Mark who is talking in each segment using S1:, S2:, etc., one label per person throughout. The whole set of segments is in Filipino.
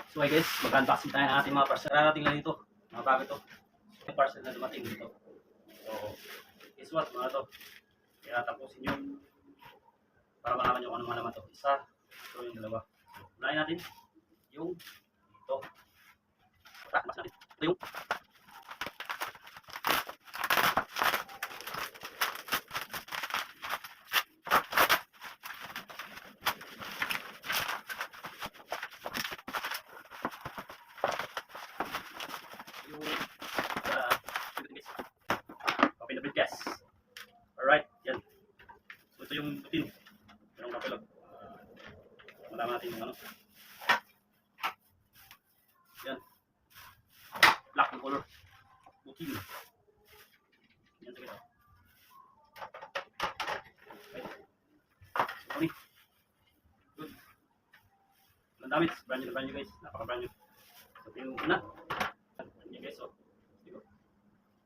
S1: So guys, mag-unboxing tayo ng ating mga parcel. Narating lang dito. Mga bago ito. Yung parcel na dumating dito. So, guess what mga to? Kaya tapusin nyo. Para malaman nyo kung ano mga naman to. Isa. So yung dalawa. So, unahin natin yung ito. Mas natin. Ito yung open the briefcase. Alright, yan. So ito yung butin. Yung kapilog. Malaman natin yung ano. Yan. Black yung color. Butin. Yan sa kita. Okay. So kami. Good. Walang damage. Brand new guys. Napaka brand new. So ito yung una. Brand new guys. So, dito.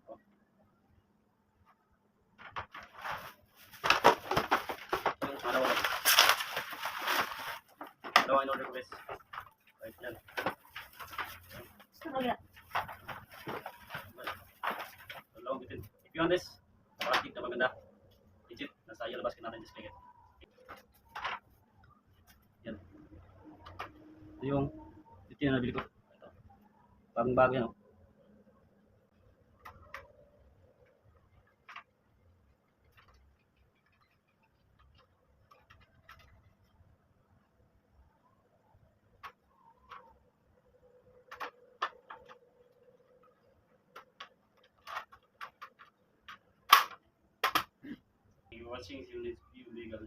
S1: Oh. Yung dalawa. Dalawa in order ko guys. Right, yan. Dalawang bitin. If you want this, nakakit na maganda. Legit. Nasa ilabas ka natin display it. Yan. Ito yung bitin na nabili ko. Ito. Bagong bago yan. Oh. You're watching Legal.